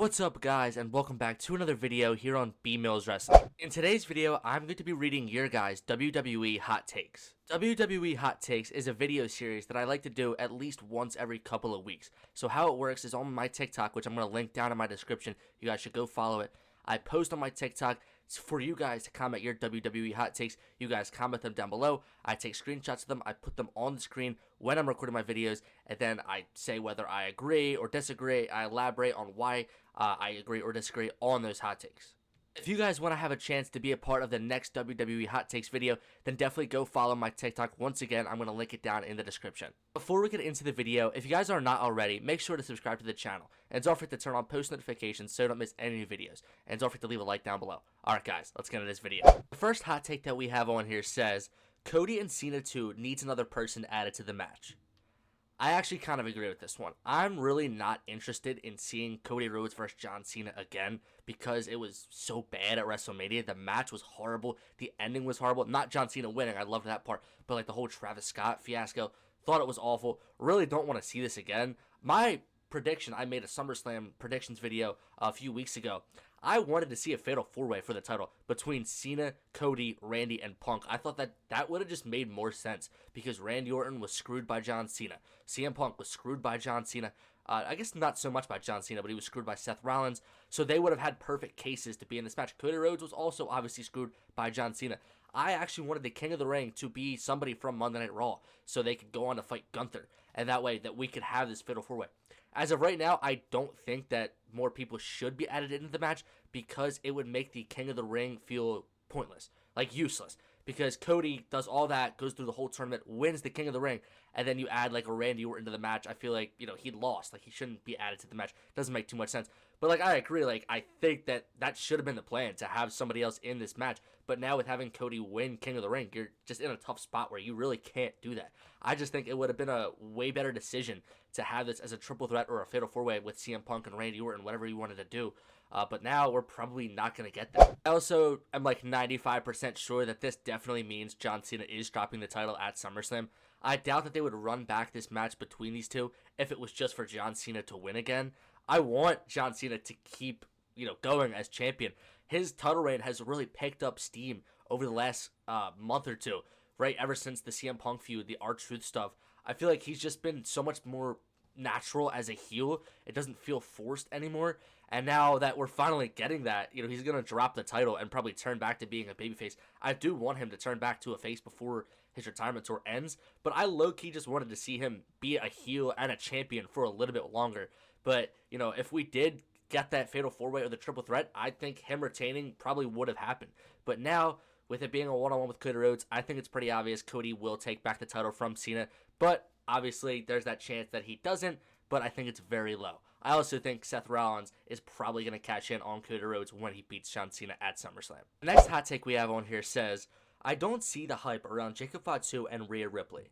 What's up guys, and welcome back to another video here on B Mills Wrestling. In today's video, I'm going to be reading your guys' WWE Hot Takes. WWE Hot Takes is a video series that I like to do at least once every couple of weeks. So how it works is on my TikTok, which I'm going to link down in my description. You guys should go follow it. I post on my TikTok for you guys to comment your WWE Hot Takes. You guys comment them down below. I take screenshots of them. I put them on the screen when I'm recording my videos, and then I say whether I agree or disagree. I elaborate on why I agree or disagree on those hot takes. If you guys want to have a chance to be a part of the next WWE Hot Takes video, then definitely go follow my TikTok. Once again, I'm going to link it down in the description. Before we get into the video, if you guys are not already, make sure to subscribe to the channel. And don't forget to turn on post notifications so you don't miss any new videos. And don't forget to leave a like down below. Alright guys, let's get into this video. The first hot take that we have on here says, Cody and Cena 2 needs another person added to the match. I actually kind of agree with this one. I'm really not interested in seeing Cody Rhodes versus John Cena again because it was so bad at WrestleMania. The match was horrible. The ending was horrible. Not John Cena winning. I loved that part. But like the whole Travis Scott fiasco, thought it was awful. Really don't want to see this again. My prediction, I made a SummerSlam predictions video a few weeks ago. I wanted to see a fatal four-way for the title between Cena, Cody, Randy, and Punk. I thought that would have just made more sense because Randy Orton was screwed by John Cena. CM Punk was screwed by John Cena. I guess not so much by John Cena, but he was screwed by Seth Rollins. So they would have had perfect cases to be in this match. Cody Rhodes was also obviously screwed by John Cena. I actually wanted the King of the Ring to be somebody from Monday Night Raw so they could go on to fight Gunther. And that way that we could have this fatal four-way. As of right now, I don't think that more people should be added into the match because it would make the King of the Ring feel pointless, like useless. Because Cody does all that, goes through the whole tournament, wins the King of the Ring, and then you add like a Randy Orton to the match. I feel like, he lost. Like he shouldn't be added to the match. Doesn't make too much sense. But like I agree, like I think that should have been the plan to have somebody else in this match. But now with having Cody win King of the Ring, you're just in a tough spot where you really can't do that. I just think it would have been a way better decision to have this as a triple threat or a fatal four-way with CM Punk and Randy Orton, whatever you wanted to do. But now we're probably not going to get that. I also am like 95% sure that this definitely means John Cena is dropping the title at SummerSlam. I doubt that they would run back this match between these two if it was just for John Cena to win again. I want John Cena to keep, going as champion. His title reign has really picked up steam over the last month or two, right? Ever since the CM Punk feud, the R-Truth stuff. I feel like he's just been so much more natural as a heel. It doesn't feel forced anymore. And now that we're finally getting that, he's going to drop the title and probably turn back to being a babyface. I do want him to turn back to a face before his retirement tour ends, but I low-key just wanted to see him be a heel and a champion for a little bit longer. But, if we did get that fatal four-way or the triple threat, I think him retaining probably would have happened. But now, with it being a one-on-one with Cody Rhodes, I think it's pretty obvious Cody will take back the title from Cena. But obviously, there's that chance that he doesn't, but I think it's very low. I also think Seth Rollins is probably going to cash in on Cody Rhodes when he beats John Cena at SummerSlam. The next hot take we have on here says, I don't see the hype around Jacob Fatu and Rhea Ripley.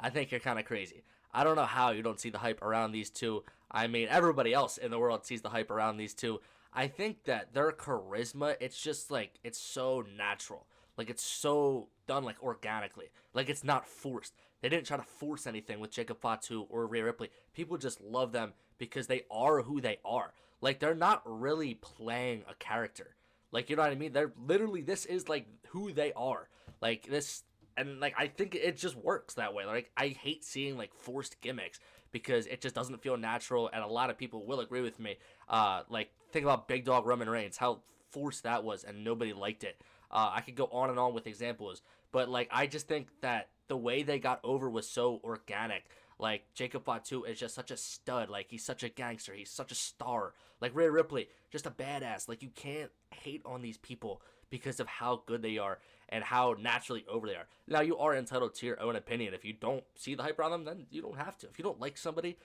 I think you're kind of crazy. I don't know how you don't see the hype around these two. I mean, everybody else in the world sees the hype around these two. I think that their charisma, it's just like, it's so natural. Like, it's so done, like, organically. Like, it's not forced. They didn't try to force anything with Jacob Fatu or Rhea Ripley. People just love them because they are who they are. Like, they're not really playing a character. Like, you know what I mean? They're literally, this is, like, who they are. Like, this, and, like, I think it just works that way. Like, I hate seeing, like, forced gimmicks because it just doesn't feel natural, and a lot of people will agree with me. Like, think about Big Dog Roman Reigns, how forced that was, and nobody liked it. I could go on and on with examples, but, like, I just think that the way they got over was so organic. Like, Jacob Fatu is just such a stud. Like, he's such a gangster. He's such a star. Like, Rhea Ripley, just a badass. Like, you can't hate on these people because of how good they are and how naturally over they are. Now, you are entitled to your own opinion. If you don't see the hype around them, then you don't have to. If you don't like somebody,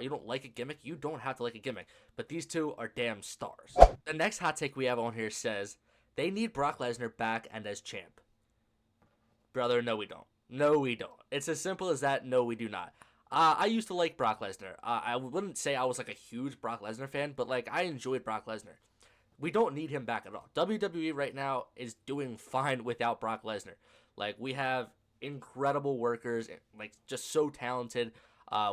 you don't like a gimmick, you don't have to like a gimmick. But these two are damn stars. The next hot take we have on here says, they need Brock Lesnar back and as champ. Brother, no we don't. No we don't. It's as simple as that. No, we do not. I used to like Brock Lesnar. I wouldn't say I was like a huge Brock Lesnar fan, but like I enjoyed Brock Lesnar. We don't need him back at all. WWE right now is doing fine without Brock Lesnar. Like, we have incredible workers, like, just so talented.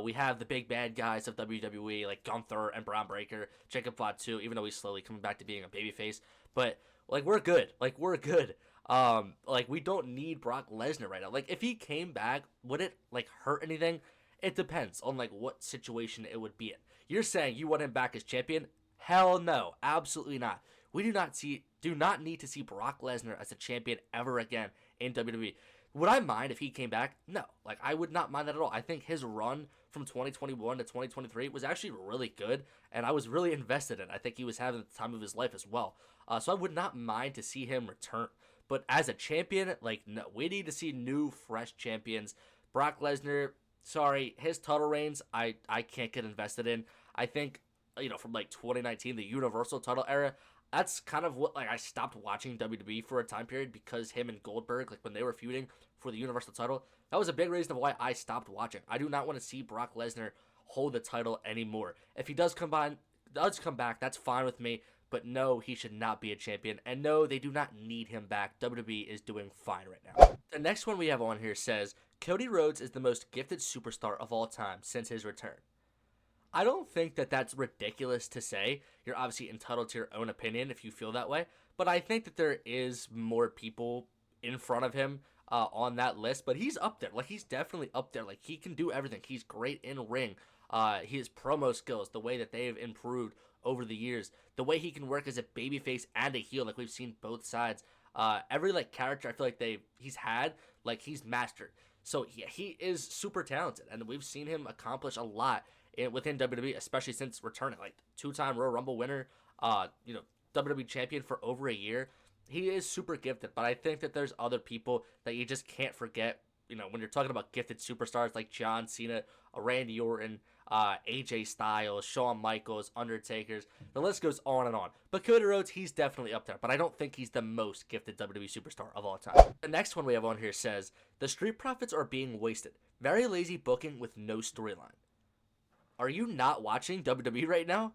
We have the big bad guys of WWE like Gunther and Braun Breaker, Jacob Fatu, even though he's slowly coming back to being a babyface. But like we're good. Like we're good. Like we don't need Brock Lesnar right now. Like if he came back, would it like hurt anything? It depends on like what situation it would be in. You're saying you want him back as champion? Hell no, absolutely not. We do not need to see Brock Lesnar as a champion ever again in WWE. Would I mind if he came back? No. Like I would not mind that at all. I think his run from 2021 to 2023 was actually really good, and I was really invested in it. I think he was having the time of his life as well. So I would not mind to see him return. But as a champion, like no, we need to see new, fresh champions. Brock Lesnar, sorry, his title reigns, I can't get invested in. I think from like 2019, the Universal title era, that's kind of what like I stopped watching WWE for a time period because him and Goldberg, like when they were feuding for the Universal title, that was a big reason of why I stopped watching. I do not want to see Brock Lesnar hold the title anymore. If he does come back, that's fine with me. But no, he should not be a champion. And no, they do not need him back. WWE is doing fine right now. The next one we have on here says, Cody Rhodes is the most gifted superstar of all time since his return. I don't think that that's ridiculous to say. You're obviously entitled to your own opinion if you feel that way. But I think that there is more people in front of him on that list. But he's up there. Like, he's definitely up there. Like, he can do everything. He's great in ring. His promo skills, the way that they've improved over the years, the way he can work as a babyface and a heel, like we've seen both sides. Every like character I feel like he's had, like he's mastered. So yeah, he is super talented, and we've seen him accomplish a lot within WWE, especially since returning. Like 2-time Royal Rumble winner, WWE champion for over a year. He is super gifted, but I think that there's other people that you just can't forget. When you're talking about gifted superstars like John Cena, Randy Orton, AJ Styles, Shawn Michaels, Undertakers, the list goes on and on. But Cody Rhodes, he's definitely up there, but I don't think he's the most gifted WWE superstar of all time. The next one we have on here says, the Street Profits are being wasted. Very lazy booking with no storyline. Are you not watching WWE right now?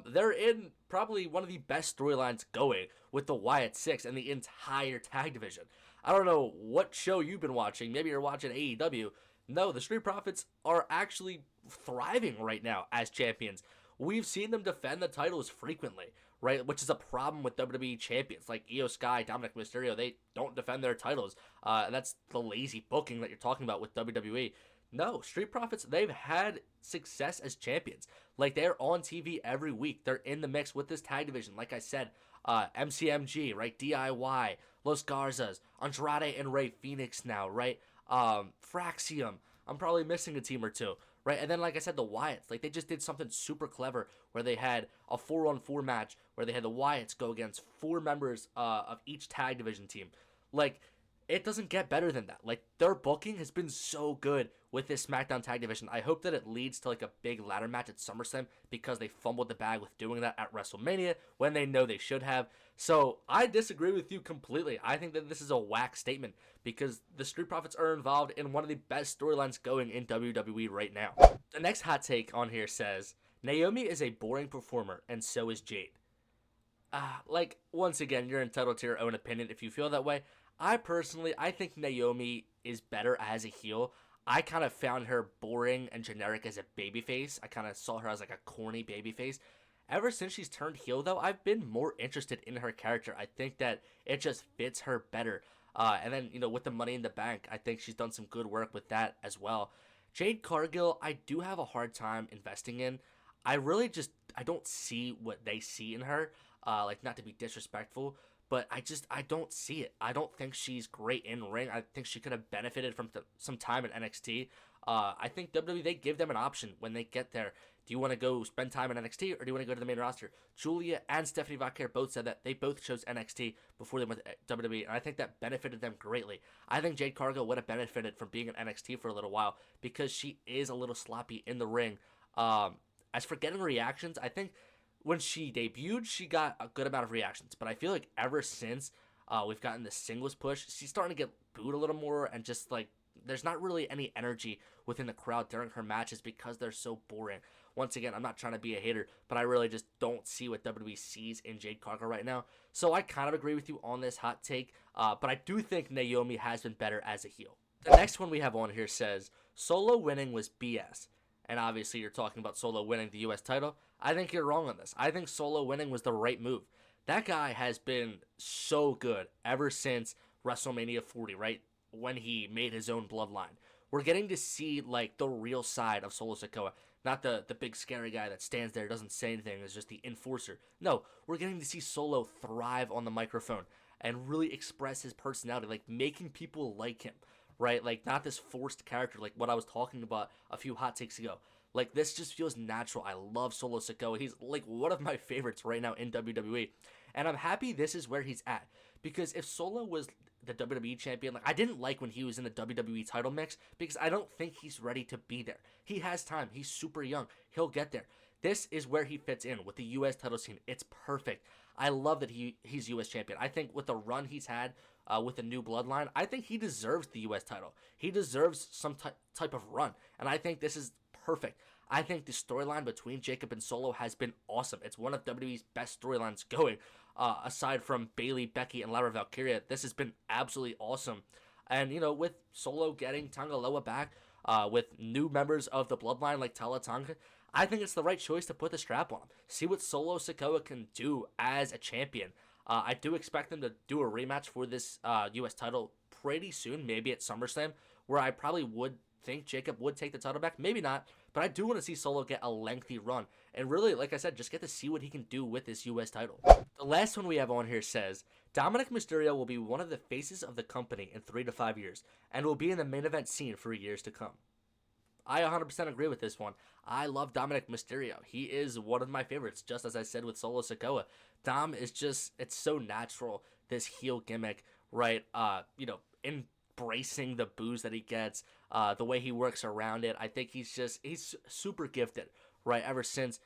They're in probably one of the best storylines going with the Wyatt Six and the entire tag division. I don't know what show you've been watching. Maybe you're watching AEW. No, the Street Profits are actually thriving right now as champions. We've seen them defend the titles frequently, right? Which is a problem with WWE champions like Io Sky, Dominic Mysterio. They don't defend their titles. And that's the lazy booking that you're talking about with WWE. No, Street Profits, they've had success as champions. Like, they're on TV every week. They're in the mix with this tag division. Like I said, MCMG, right? DIY, Los Garzas, Andrade and Rey Fenix now, right? Fraxium. I'm probably missing a team or two, right? And then, like I said, the Wyatts. Like, they just did something super clever where they had a 4-on-4 match where they had the Wyatts go against 4 members of each tag division team. Like, it doesn't get better than that. Like, their booking has been so good with this SmackDown tag division. I hope that it leads to like a big ladder match at SummerSlam because they fumbled the bag with doing that at WrestleMania when they know they should have. So I disagree with you completely. I think that this is a whack statement because the Street Profits are involved in one of the best storylines going in WWE right now. The next hot take on here says, Naomi is a boring performer and so is Jade. Like, once again, you're entitled to your own opinion if you feel that way. I think Naomi is better as a heel. I kind of found her boring and generic as a babyface. I kind of saw her as like a corny babyface. Ever since she's turned heel, though, I've been more interested in her character. I think that it just fits her better. And then, with the Money in the Bank, I think she's done some good work with that as well. Jade Cargill, I do have a hard time investing in. I don't see what they see in her. Like, not to be disrespectful, but I don't see it. I don't think she's great in ring. I think she could have benefited from some time in NXT. I think WWE, they give them an option when they get there. Do you want to go spend time in NXT or do you want to go to the main roster? Julia and Stephanie Vaquer both said that they both chose NXT before they went to WWE, and I think that benefited them greatly. I think Jade Cargill would have benefited from being in NXT for a little while because she is a little sloppy in the ring. As for getting reactions, I think when she debuted, she got a good amount of reactions. But I feel like ever since we've gotten the singles push, she's starting to get booed a little more. And just like, there's not really any energy within the crowd during her matches because they're so boring. Once again, I'm not trying to be a hater, but I really just don't see what WWE sees in Jade Cargill right now. So I kind of agree with you on this hot take. But I do think Naomi has been better as a heel. The next one we have on here says, Solo winning was BS. And obviously you're talking about Solo winning the US title. I think you're wrong on this. I think Solo winning was the right move. That guy has been so good ever since WrestleMania 40, right? When he made his own bloodline. We're getting to see like the real side of Solo Sikoa. Not the big scary guy that stands there, doesn't say anything, is just the enforcer. No, we're getting to see Solo thrive on the microphone and really express his personality, like making people like him, right? Like not this forced character like what I was talking about a few hot takes ago. Like this just feels natural. I love Solo Sikoa. He's like one of my favorites right now in WWE. And I'm happy this is where he's at. Because if Solo was the WWE champion, like I didn't like when he was in the WWE title mix because I don't think he's ready to be there. He has time. He's super young. He'll get there. This is where he fits in with the US title scene. It's perfect. I love that he's US champion. I think with the run he's had with the new bloodline, I think he deserves the US title. He deserves some type of run. And I think this is perfect. I think the storyline between Jacob and Solo has been awesome. It's one of WWE's best storylines going. Aside from Bayley, Becky, and Lara Valkyria, this has been absolutely awesome. And, you know, with Solo getting Tangaloa back, with new members of the bloodline like Tala Tonga, I think it's the right choice to put the strap on him. See what Solo Sikoa can do as a champion. I do expect them to do a rematch for this U.S. title pretty soon, maybe at SummerSlam, where I probably would think Jacob would take the title back. Maybe not, but I do want to see Solo get a lengthy run. And really, like I said, just get to see what he can do with this U.S. title. The last one we have on here says, Dominic Mysterio will be one of the faces of the company in 3 to 5 years, and will be in the main event scene for years to come. I 100% agree with this one. I love Dominic Mysterio. He is one of my favorites, just as I said with Solo Sikoa. Dom is just, it's so natural, this heel gimmick, right? You know, embracing the boos that he gets, the way he works around it. I think he's super gifted, right? Ever since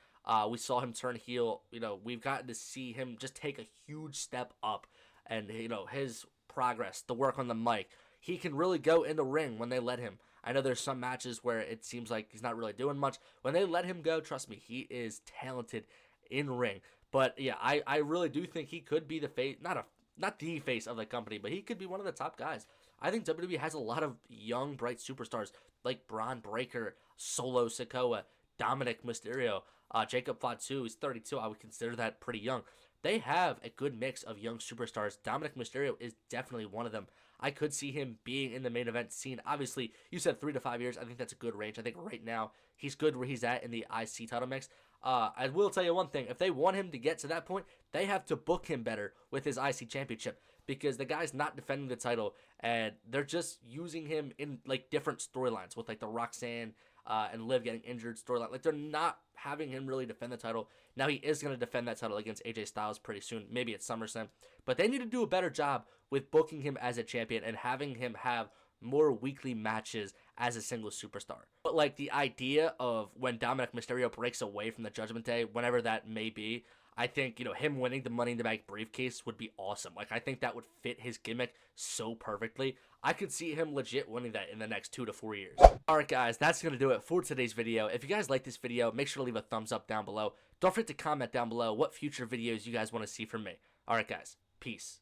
we saw him turn heel, you know, we've gotten to see him just take a huge step up, and, you know, his progress, the work on the mic. He can really go in the ring when they let him. I know there's some matches where it seems like he's not really doing much. When they let him go, trust me, he is talented in ring. But yeah, I really do think he could be the face, not the face of the company, but he could be one of the top guys. I think WWE has a lot of young, bright superstars like Braun Breaker, Solo Sikoa, Dominic Mysterio, Jacob Fatu is 32. I would consider that pretty young. They have a good mix of young superstars. Dominic Mysterio is definitely one of them. I could see him being in the main event scene. Obviously, you said 3 to 5 years. I think that's a good range. I think right now he's good where he's at in the IC title mix. I will tell you one thing. If they want him to get to that point, they have to book him better with his IC championship, because the guy's not defending the title, and they're just using him in like different storylines with like the Roxanne and Liv getting injured storyline. Like they're not having him really defend the title. Now he is going to defend that title against AJ Styles pretty soon, maybe at SummerSlam. But they need to do a better job with booking him as a champion and having him have more weekly matches as a single superstar. But like the idea of when Dominic Mysterio breaks away from the Judgment Day, whenever that may be, I think, you know, him winning the Money in the Bank briefcase would be awesome. Like, I think that would fit his gimmick so perfectly. I could see him legit winning that in the next 2 to 4 years. Alright guys, that's going to do it for today's video. If you guys like this video, make sure to leave a thumbs up down below. Don't forget to comment down below what future videos you guys want to see from me. Alright guys, peace.